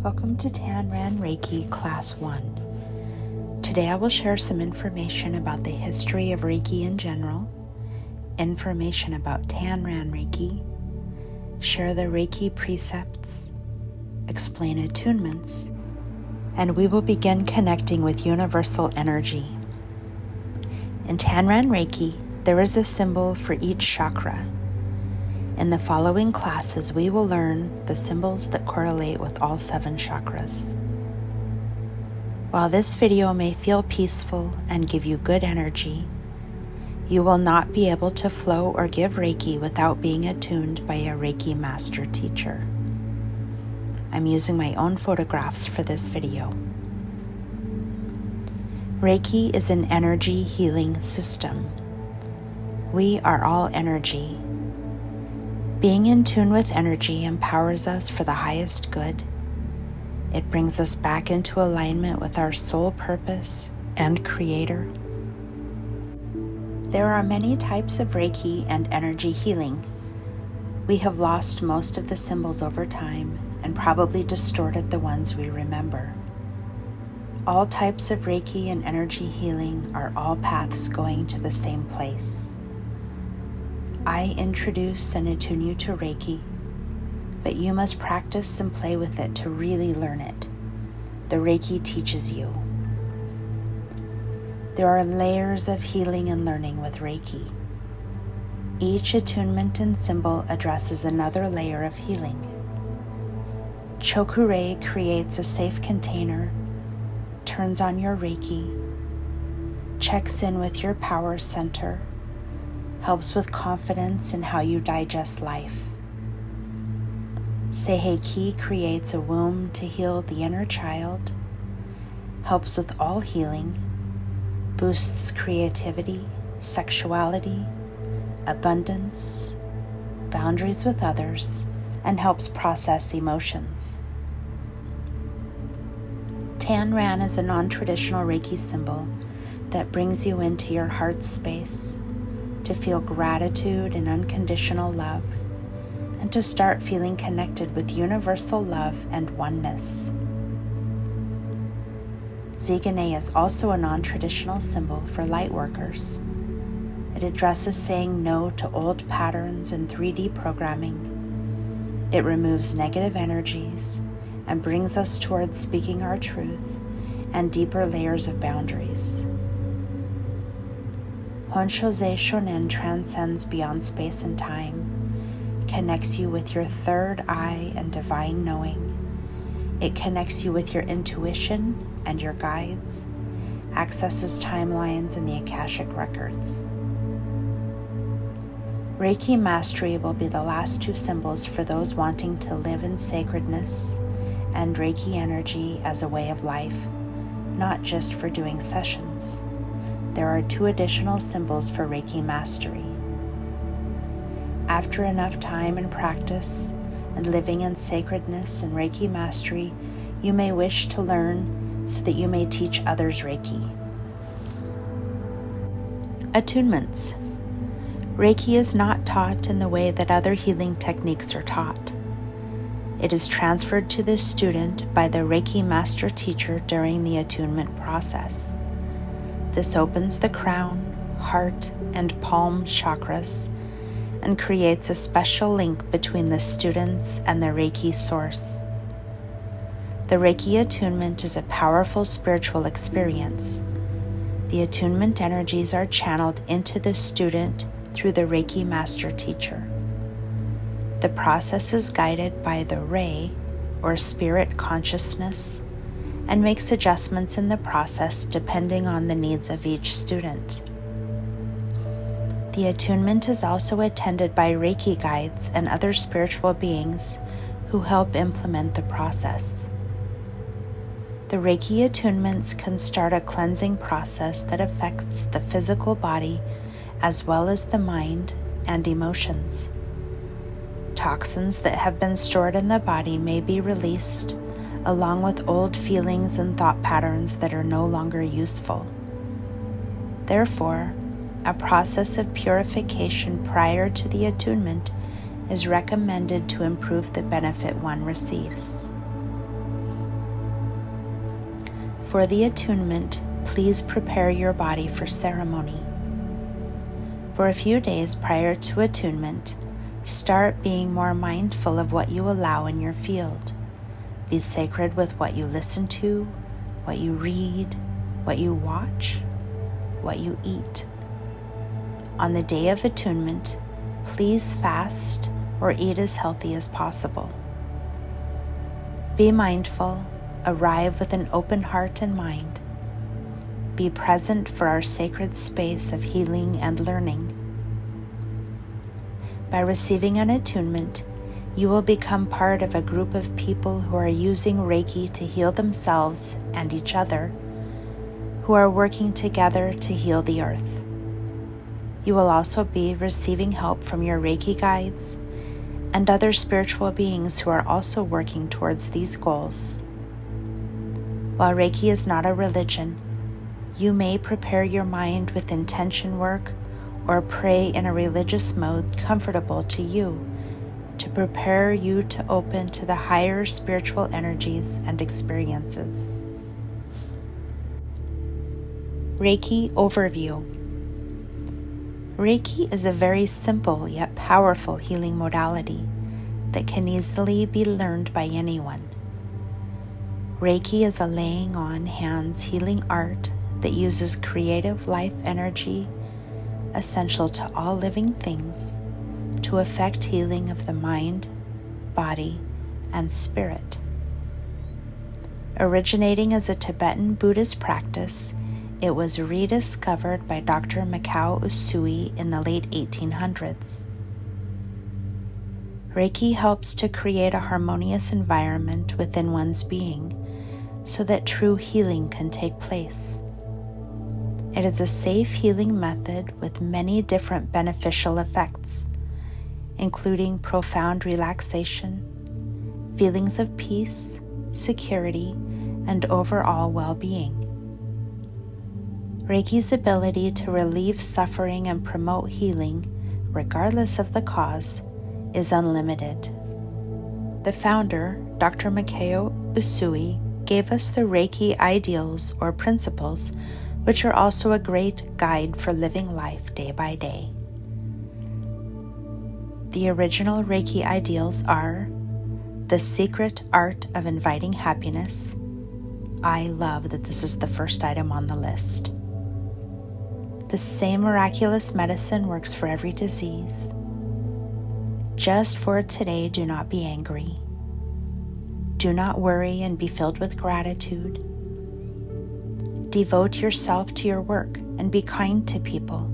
Welcome to Tanran Reiki Class 1. Today I will share some information about the history of Reiki in general, information about Tanran Reiki, share the Reiki precepts, explain attunements, and we will begin connecting with universal energy. In Tanran Reiki, there is a symbol for each chakra. In the following classes, we will learn the symbols that correlate with all 7 chakras. While this video may feel peaceful and give you good energy, you will not be able to flow or give Reiki without being attuned by a Reiki Master Teacher. I'm using my own photographs for this video. Reiki is an energy healing system. We are all energy. Being in tune with energy empowers us for the highest good. It brings us back into alignment with our soul purpose and Creator. There are many types of Reiki and energy healing. We have lost most of the symbols over time and probably distorted the ones we remember. All types of Reiki and energy healing are all paths going to the same place. I introduce and attune you to Reiki, but you must practice and play with it to really learn it. The Reiki teaches you. There are layers of healing and learning with Reiki. Each attunement and symbol addresses another layer of healing. Chokurei creates a safe container, turns on your Reiki, checks in with your power center, helps with confidence in how you digest life. Seihei-ki creates a womb to heal the inner child, helps with all healing, boosts creativity, sexuality, abundance, boundaries with others, and helps process emotions. Tanran is a non-traditional Reiki symbol that brings you into your heart space, to feel gratitude and unconditional love, and to start feeling connected with universal love and oneness. Zigane is also a non-traditional symbol for light workers. It addresses saying no to old patterns and 3D programming. It removes negative energies and brings us towards speaking our truth and deeper layers of boundaries. Honshoze Shonen transcends beyond space and time, connects you with your third eye and divine knowing. It connects you with your intuition and your guides, accesses timelines and the Akashic records. Reiki Mastery will be the last 2 symbols for those wanting to live in sacredness and Reiki energy as a way of life, not just for doing sessions. There are 2 additional symbols for Reiki Mastery. After enough time and practice and living in sacredness and Reiki Mastery, you may wish to learn so that you may teach others Reiki. Attunements. Reiki is not taught in the way that other healing techniques are taught. It is transferred to the student by the Reiki Master Teacher during the attunement process. This opens the crown, heart, and palm chakras and creates a special link between the students and the Reiki source. The Reiki attunement is a powerful spiritual experience. The attunement energies are channeled into the student through the Reiki Master Teacher. The process is guided by the Rei, or spirit consciousness, and makes adjustments in the process depending on the needs of each student. The attunement is also attended by Reiki guides and other spiritual beings who help implement the process. The Reiki attunements can start a cleansing process that affects the physical body as well as the mind and emotions. Toxins that have been stored in the body may be released, along with old feelings and thought patterns that are no longer useful. Therefore, a process of purification prior to the attunement is recommended to improve the benefit one receives. For the attunement, please prepare your body for ceremony. For a few days prior to attunement, start being more mindful of what you allow in your field. Be sacred with what you listen to, what you read, what you watch, what you eat. On the day of attunement, please fast or eat as healthy as possible. Be mindful, arrive with an open heart and mind. Be present for our sacred space of healing and learning. By receiving an attunement, you will become part of a group of people who are using Reiki to heal themselves and each other, who are working together to heal the earth. You will also be receiving help from your Reiki guides and other spiritual beings who are also working towards these goals. While Reiki is not a religion, you may prepare your mind with intention work or pray in a religious mode comfortable to you to prepare you to open to the higher spiritual energies and experiences. Reiki Overview. Reiki is a very simple yet powerful healing modality that can easily be learned by anyone. Reiki is a laying on hands healing art that uses creative life energy essential to all living things to effect healing of the mind, body, and spirit. Originating as a Tibetan Buddhist practice, it was rediscovered by Dr. Mikao Usui in the late 1800s. Reiki helps to create a harmonious environment within one's being so that true healing can take place. It is a safe healing method with many different beneficial effects, including profound relaxation, feelings of peace, security, and overall well-being. Reiki's ability to relieve suffering and promote healing, regardless of the cause, is unlimited. The founder, Dr. Mikao Usui, gave us the Reiki ideals or principles, which are also a great guide for living life day by day. The original Reiki ideals are the secret art of inviting happiness. I love that this is the first item on the list. The same miraculous medicine works for every disease. Just for today, do not be angry. Do not worry and be filled with gratitude. Devote yourself to your work and be kind to people.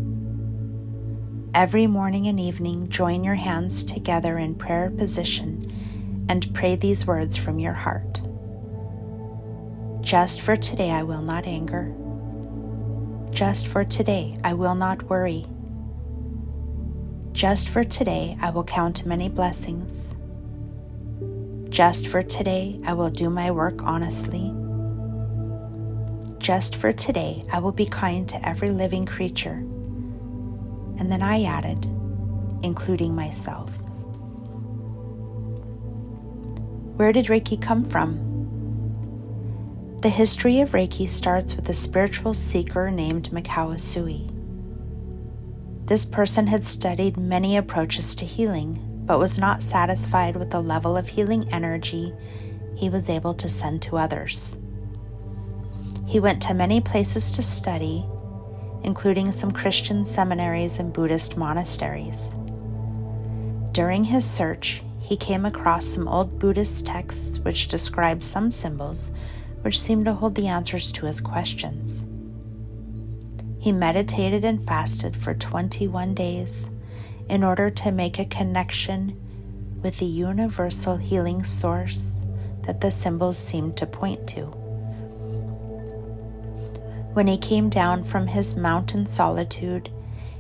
Every morning and evening, join your hands together in prayer position and pray these words from your heart. Just for today, I will not anger. Just for today, I will not worry. Just for today, I will count many blessings. Just for today, I will do my work honestly. Just for today, I will be kind to every living creature. And then I added, including myself. Where did Reiki come from? The history of Reiki starts with a spiritual seeker named Mikao Usui. This person had studied many approaches to healing, but was not satisfied with the level of healing energy he was able to send to others. He went to many places to study, including some Christian seminaries and Buddhist monasteries. During his search, he came across some old Buddhist texts which describe some symbols which seemed to hold the answers to his questions. He meditated and fasted for 21 days in order to make a connection with the universal healing source that the symbols seemed to point to. When he came down from his mountain solitude,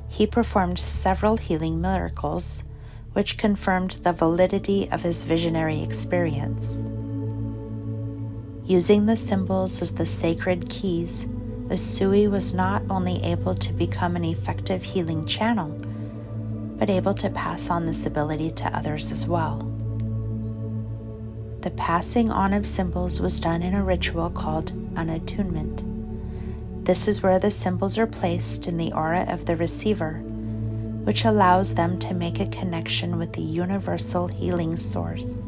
he performed several healing miracles, which confirmed the validity of his visionary experience. Using the symbols as the sacred keys, Usui was not only able to become an effective healing channel, but able to pass on this ability to others as well. The passing on of symbols was done in a ritual called an attunement. This is where the symbols are placed in the aura of the receiver, which allows them to make a connection with the universal healing source.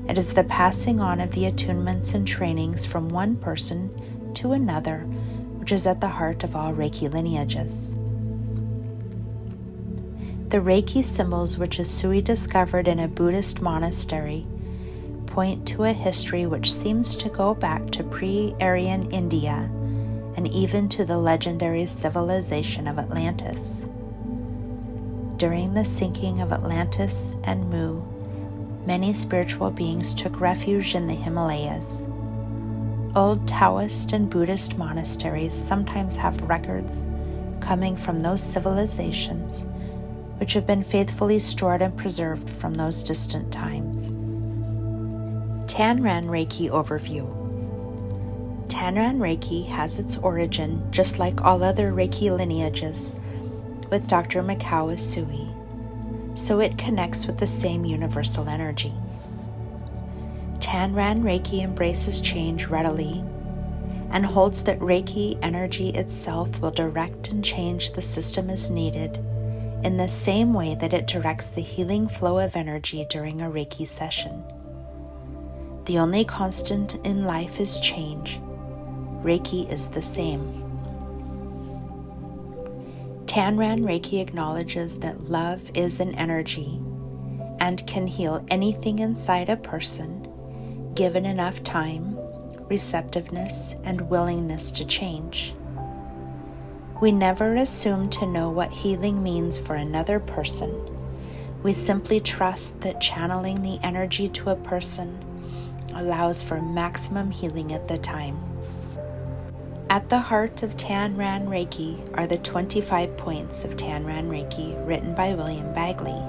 It is the passing on of the attunements and trainings from one person to another, which is at the heart of all Reiki lineages. The Reiki symbols which Usui discovered in a Buddhist monastery point to a history which seems to go back to pre-Aryan India and even to the legendary civilization of Atlantis. During the sinking of Atlantis and Mu, many spiritual beings took refuge in the Himalayas. Old Taoist and Buddhist monasteries sometimes have records coming from those civilizations which have been faithfully stored and preserved from those distant times. Tanran Reiki overview. Tanran Reiki has its origin, just like all other Reiki lineages, with Dr. Mikao Usui, so it connects with the same universal energy. Tanran Reiki embraces change readily and holds that Reiki energy itself will direct and change the system as needed in the same way that it directs the healing flow of energy during a Reiki session. The only constant in life is change. Reiki is the same. Tanran Reiki acknowledges that love is an energy and can heal anything inside a person, given enough time, receptiveness, and willingness to change. We never assume to know what healing means for another person. We simply trust that channeling the energy to a person allows for maximum healing at the time. At the heart of Tanran Reiki are the 25 points of Tanran Reiki written by William Bagley.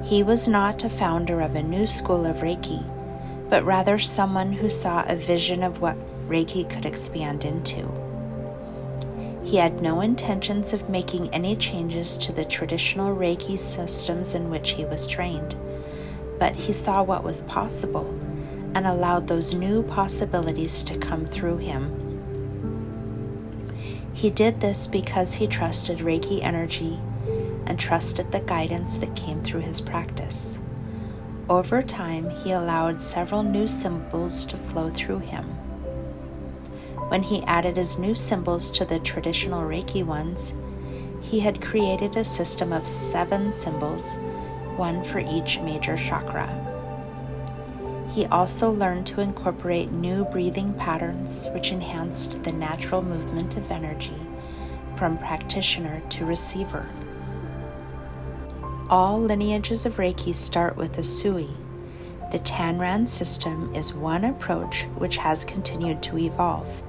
He was not a founder of a new school of Reiki, but rather someone who saw a vision of what Reiki could expand into. He had no intentions of making any changes to the traditional Reiki systems in which he was trained, but he saw what was possible and allowed those new possibilities to come through him. He did this because he trusted Reiki energy and trusted the guidance that came through his practice. Over time, he allowed several new symbols to flow through him. When he added his new symbols to the traditional Reiki ones, he had created a system of 7 symbols, one for each major chakra. He also learned to incorporate new breathing patterns which enhanced the natural movement of energy from practitioner to receiver. All lineages of Reiki start with Usui. The Tanran system is one approach which has continued to evolve.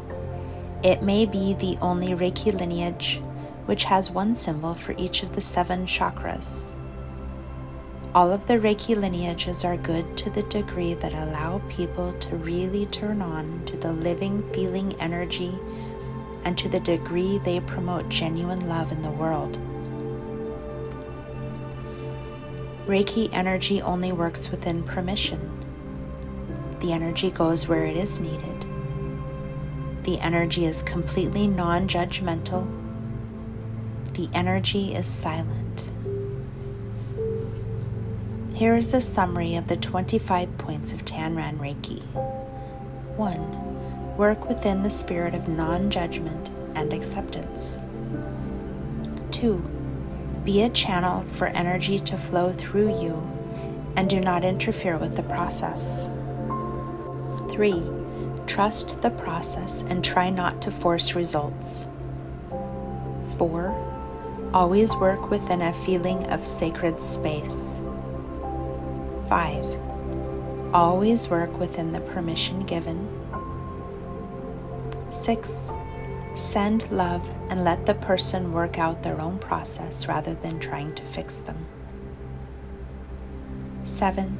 It may be the only Reiki lineage which has one symbol for each of the 7 chakras. All of the Reiki lineages are good to the degree that allow people to really turn on to the living, feeling energy and to the degree they promote genuine love in the world. Reiki energy only works within permission. The energy goes where it is needed. The energy is completely non-judgmental. The energy is silent. Here is a summary of the 25 points of Tanran Reiki. 1. Work within the spirit of non-judgment and acceptance. 2. Be a channel for energy to flow through you and do not interfere with the process. 3. Trust the process and try not to force results. 4. Always work within a feeling of sacred space. 5. Always work within the permission given. 6. Send love and let the person work out their own process rather than trying to fix them. 7.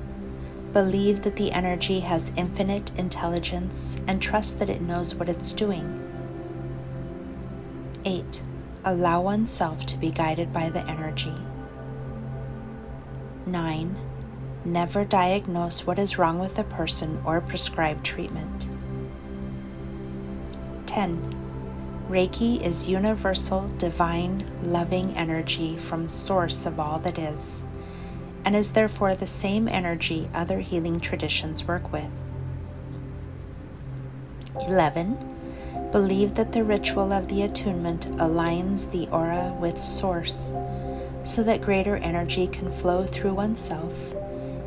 Believe that the energy has infinite intelligence and trust that it knows what it's doing. 8. Allow oneself to be guided by the energy. 9. Never diagnose what is wrong with a person or prescribe treatment. 10. Reiki is universal, divine, loving energy from source of all that is, and is therefore the same energy other healing traditions work with. 11. Believe that the ritual of the attunement aligns the aura with source, so that greater energy can flow through oneself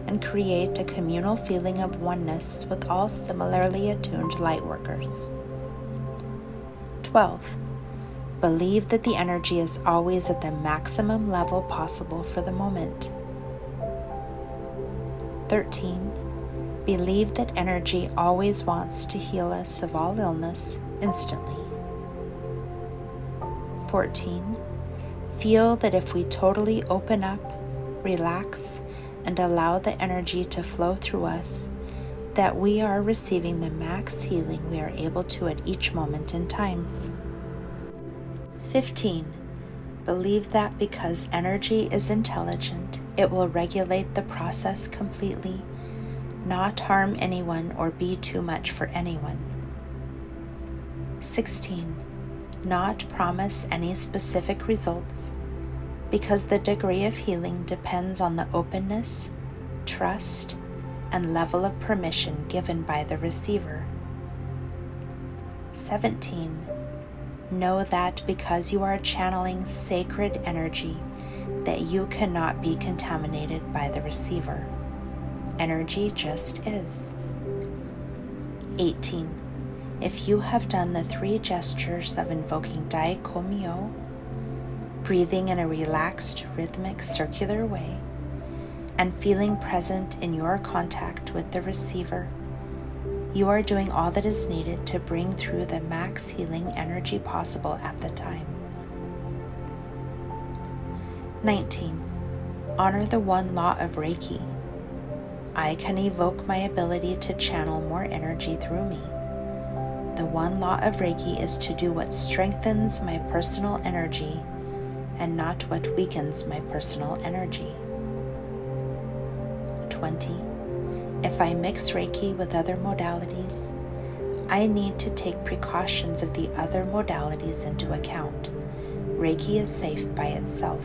and create a communal feeling of oneness with all similarly attuned lightworkers. 12. Believe that the energy is always at the maximum level possible for the moment. 13. Believe that energy always wants to heal us of all illness instantly. 14. Feel that if we totally open up, relax, and allow the energy to flow through us, that we are receiving the max healing we are able to at each moment in time. 15. Believe that because energy is intelligent, it will regulate the process completely, not harm anyone or be too much for anyone. 16. Not promise any specific results, because the degree of healing depends on the openness, trust, and level of permission given by the receiver. 17. Know that because you are channeling sacred energy, that you cannot be contaminated by the receiver. Energy just is. 18. If you have done the 3 gestures of invoking Dai Komyo, breathing in a relaxed, rhythmic, circular way, and feeling present in your contact with the receiver, you are doing all that is needed to bring through the max healing energy possible at the time. 19. Honor the one law of Reiki. I can evoke my ability to channel more energy through me. The one law of Reiki is to do what strengthens my personal energy and not what weakens my personal energy. 20. If I mix Reiki with other modalities, I need to take precautions of the other modalities into account. Reiki is safe by itself.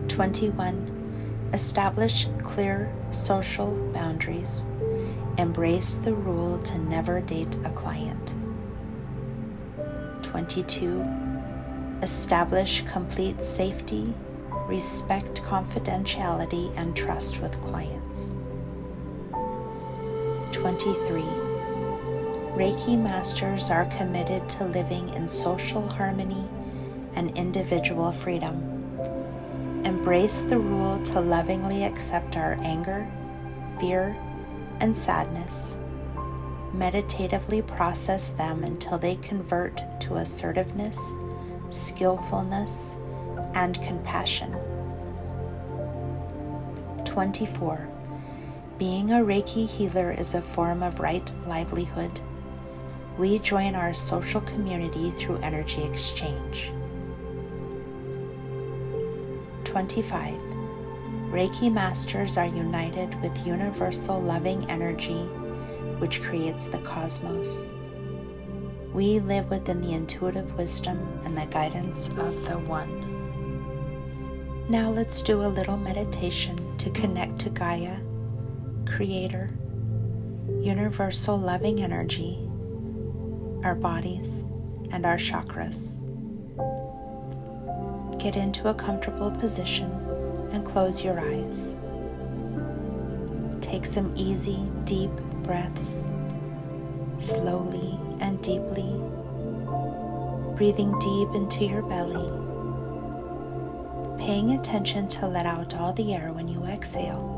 21. Establish clear social boundaries. Embrace the rule to never date a client. 22. Establish complete safety, respect confidentiality, and trust with clients. 23. Reiki masters are committed to living in social harmony and individual freedom. Embrace the rule to lovingly accept our anger, fear, and sadness. Meditatively process them until they convert to assertiveness, skillfulness, and compassion. 24. Being a Reiki healer is a form of right livelihood. We join our social community through energy exchange. 25. Reiki masters are united with universal loving energy, which creates the cosmos. We live within the intuitive wisdom and the guidance of the One. Now let's do a little meditation to connect to Gaia, Creator, universal loving energy, our bodies, and our chakras. Get into a comfortable position and close your eyes. Take some easy, deep breaths, slowly and deeply, breathing deep into your belly, paying attention to let out all the air when you exhale.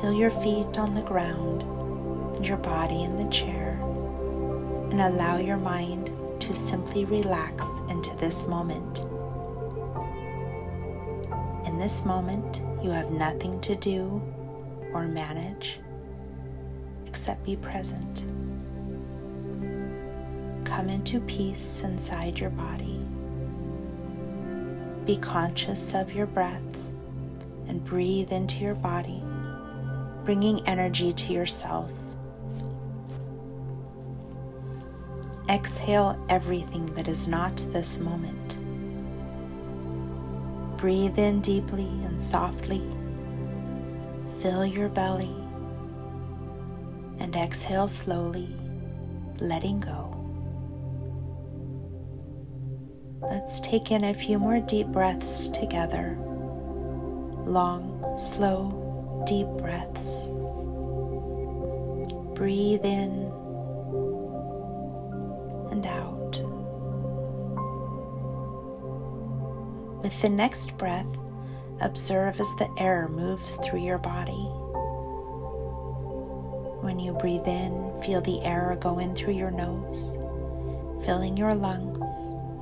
Feel your feet on the ground and your body in the chair, and allow your mind to simply relax into this moment. In this moment, you have nothing to do or manage except be present. Come into peace inside your body. be conscious of your breath and breathe into your body, bringing energy to your cells. Exhale everything that is not this moment. Breathe in deeply and softly. Fill your belly and exhale slowly, letting go. Let's take in a few more deep breaths together. Long, slow, deep breaths. Breathe in and out. With the next breath, observe as the air moves through your body. When you breathe in, feel the air go in through your nose, filling your lungs,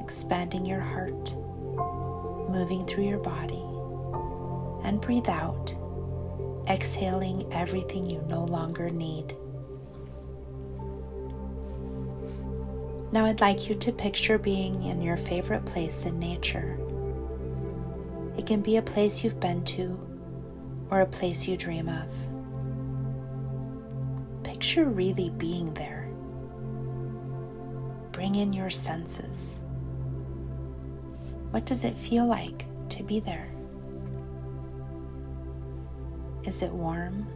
expanding your heart, moving through your body. And breathe out, exhaling everything you no longer need. Now I'd like you to picture being in your favorite place in nature. It can be a place you've been to or a place you dream of. Picture really being there. Bring in your senses. What does it feel like to be there? Is it warm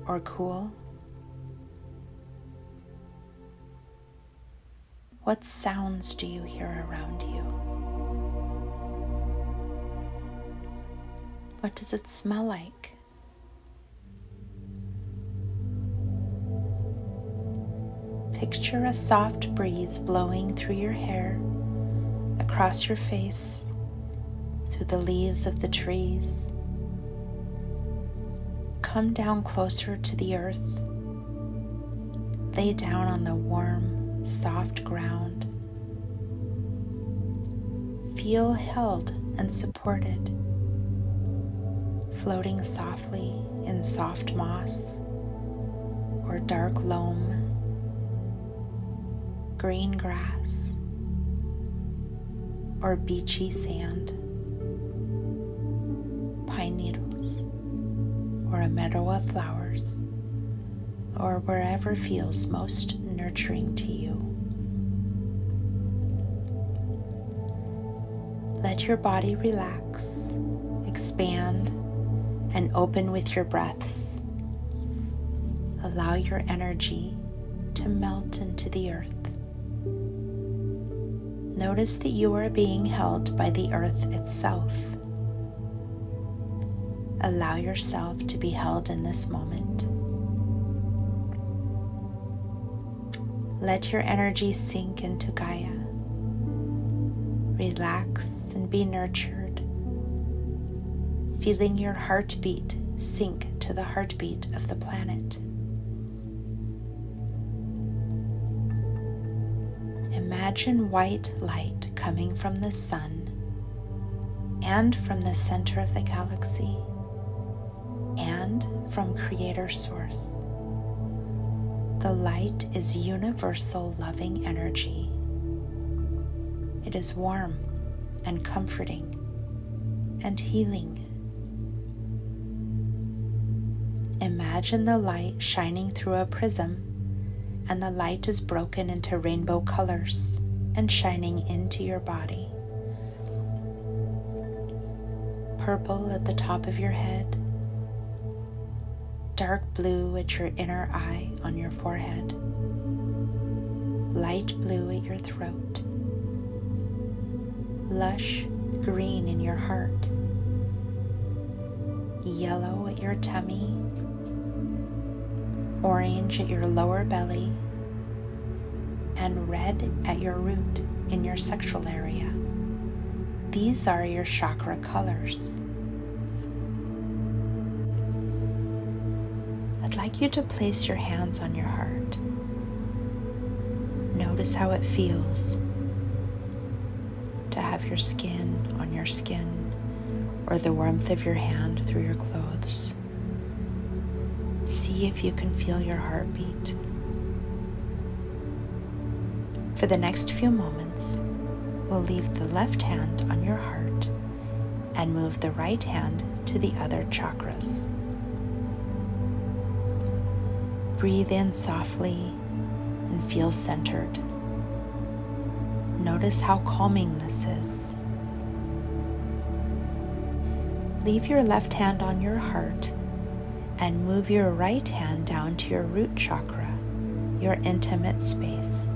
or cool? What sounds do you hear around you? What does it smell like? Picture a soft breeze blowing through your hair, across your face, through the leaves of the trees. Come down closer to the earth. Lay down on the warm, soft ground. Feel held and supported, floating softly in soft moss or dark loam, green grass, or beachy sand, pine needles, or a meadow of flowers, or wherever feels most nurturing to you. Let your body relax, expand, and open with your breaths. Allow your energy to melt into the earth. Notice that you are being held by the earth itself. Allow yourself to be held in this moment. Let your energy sink into Gaia. Relax and be nurtured, feeling your heartbeat sink to the heartbeat of the planet. Imagine white light coming from the sun and from the center of the galaxy and from Creator Source. The light is universal loving energy. It is warm and comforting and healing. Imagine the light shining through a prism, and the light is broken into rainbow colors and shining into your body. Purple at the top of your head, dark blue at your inner eye on your forehead, light blue at your throat, lush green in your heart, yellow at your tummy, orange at your lower belly, and red at your root in your sexual area. These are your chakra colors. I'd like you to place your hands on your heart. Notice how it feels to have your skin on your skin, or the warmth of your hand through your clothes. See if you can feel your heartbeat. For the next few moments, we'll leave the left hand on your heart and move the right hand to the other chakras. Breathe in softly and feel centered. Notice how calming this is. Leave your left hand on your heart and move your right hand down to your root chakra, your intimate space.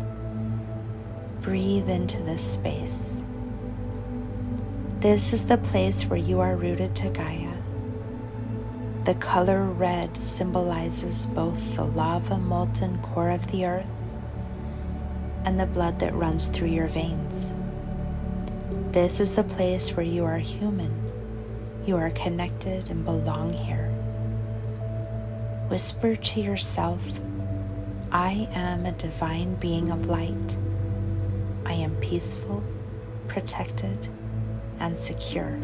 Breathe into this space. This is the place where you are rooted to Gaia. The color red symbolizes both the lava molten core of the earth and the blood that runs through your veins. This is the place where you are human. You are connected and belong here. Whisper to yourself, I am a divine being of light. I am peaceful, protected, and secure.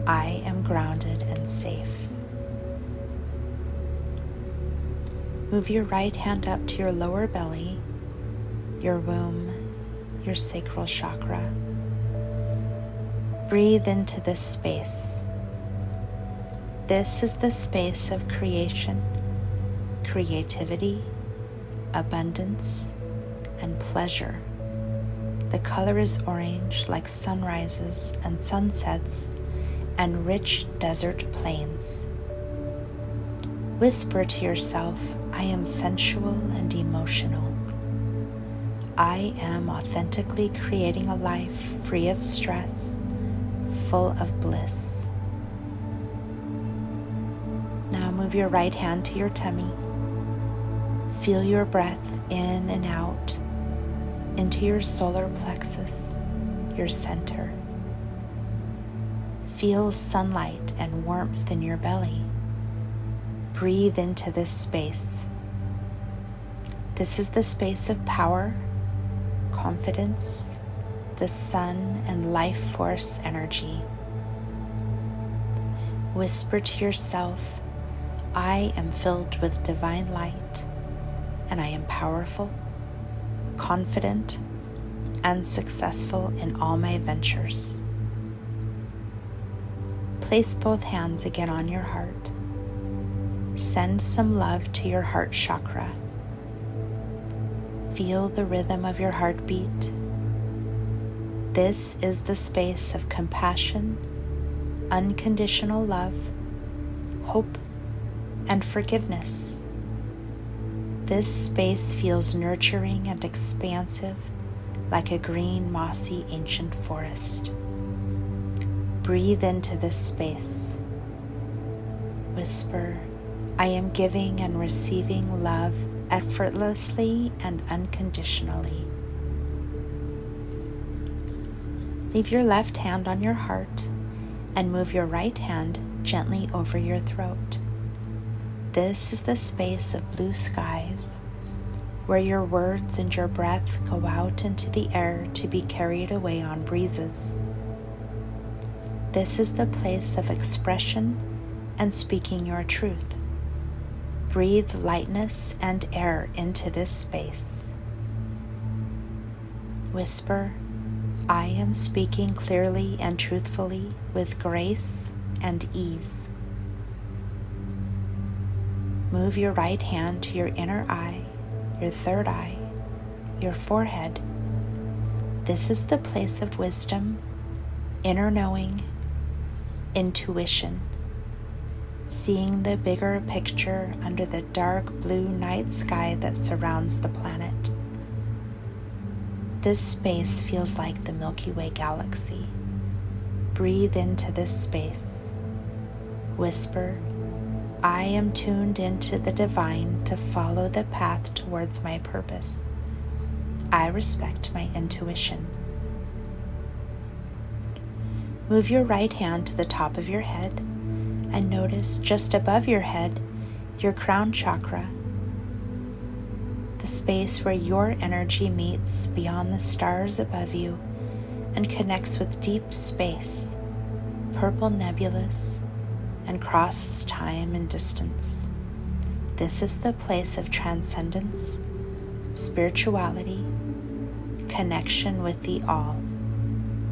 I am grounded and safe. Move your right hand up to your lower belly, your womb, your sacral chakra. Breathe into this space. This is the space of creation, creativity, abundance, and pleasure. The color is orange like sunrises and sunsets and rich desert plains. Whisper to yourself, I am sensual and emotional. I am authentically creating a life free of stress, full of bliss. Now move your right hand to your tummy. Feel your breath in and out into your solar plexus, your center. Feel sunlight and warmth in your belly. Breathe into this space. This is the space of power, confidence, the sun, and life force energy. Whisper to yourself, I am filled with divine light, and I am powerful, confident, and successful in all my ventures. Place both hands again on your heart. Send some love to your heart chakra. Feel the rhythm of your heartbeat. This is the space of compassion, unconditional love, hope, and forgiveness. This space feels nurturing and expansive, like a green, mossy, ancient forest. Breathe into this space. Whisper, I am giving and receiving love effortlessly and unconditionally. Leave your left hand on your heart and move your right hand gently over your throat. This is the space of blue skies, where your words and your breath go out into the air to be carried away on breezes. This is the place of expression and speaking your truth. Breathe lightness and air into this space. Whisper, I am speaking clearly and truthfully with grace and ease. Move your right hand to your inner eye, your third eye, your forehead. This is the place of wisdom, inner knowing, intuition, seeing the bigger picture under the dark blue night sky that surrounds the planet. This space feels like the Milky Way galaxy. Breathe into this space. Whisper, I am tuned into the divine to follow the path towards my purpose. I respect my intuition. Move your right hand to the top of your head and notice just above your head your crown chakra, the space where your energy meets beyond the stars above you and connects with deep space, purple nebulous, and crosses time and distance. This is the place of transcendence, spirituality, connection with the all.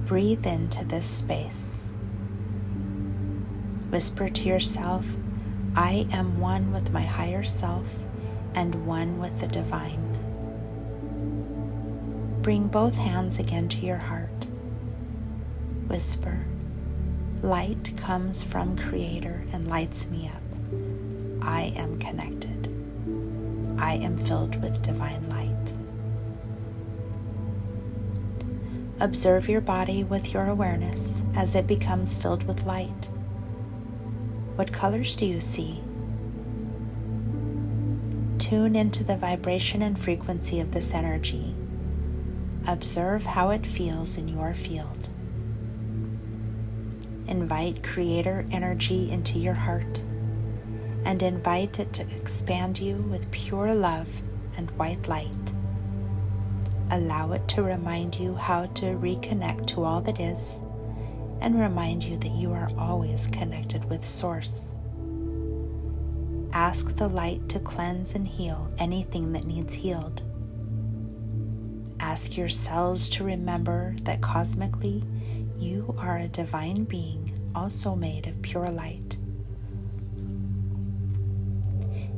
Breathe into this space. Whisper to yourself, I am one with my higher self and one with the divine. Bring both hands again to your heart. Whisper, light comes from Creator and lights me up. I am connected. I am filled with divine light. Observe your body with your awareness as it becomes filled with light. What colors do you see? Tune into the vibration and frequency of this energy. Observe how it feels in your field. Invite Creator energy into your heart and invite it to expand you with pure love and white light. Allow it to remind you how to reconnect to all that is and remind you that you are always connected with Source. Ask the light to cleanse and heal anything that needs healed. Ask your cells to remember that cosmically you are a divine being also made of pure light.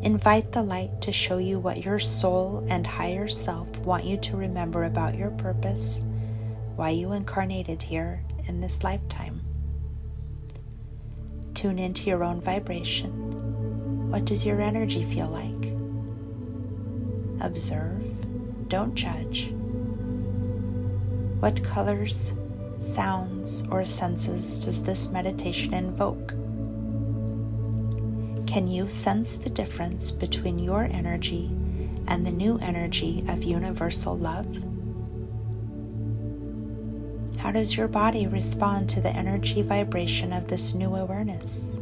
Invite the light to show you what your soul and higher self want you to remember about your purpose, why you incarnated here in this lifetime. Tune into your own vibration. What does your energy feel like? Observe, don't judge. What colors, sounds, or senses does this meditation invoke? Can you sense the difference between your energy and the new energy of universal love? How does your body respond to the energy vibration of this new awareness?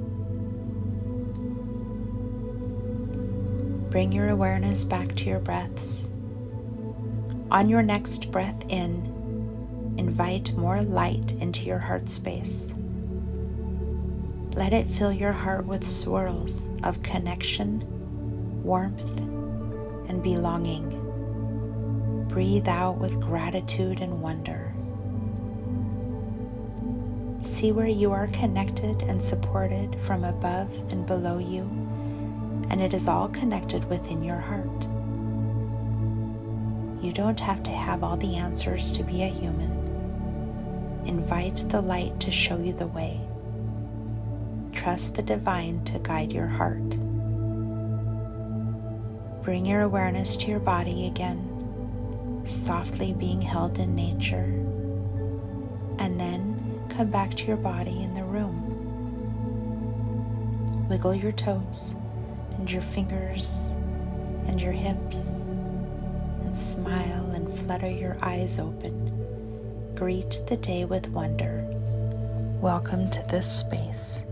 Bring your awareness back to your breaths. On your next breath in, invite more light into your heart space. Let it fill your heart with swirls of connection, warmth, and belonging. Breathe out with gratitude and wonder. See where you are connected and supported from above and below you, and it is all connected within your heart. You don't have to have all the answers to be a human. Invite the light to show you the way. Trust the divine to guide your heart. Bring your awareness to your body again, softly being held in nature, and then come back to your body in the room. Wiggle your toes and your fingers and your hips, and smile and flutter your eyes open. Greet the day with wonder. Welcome to this space.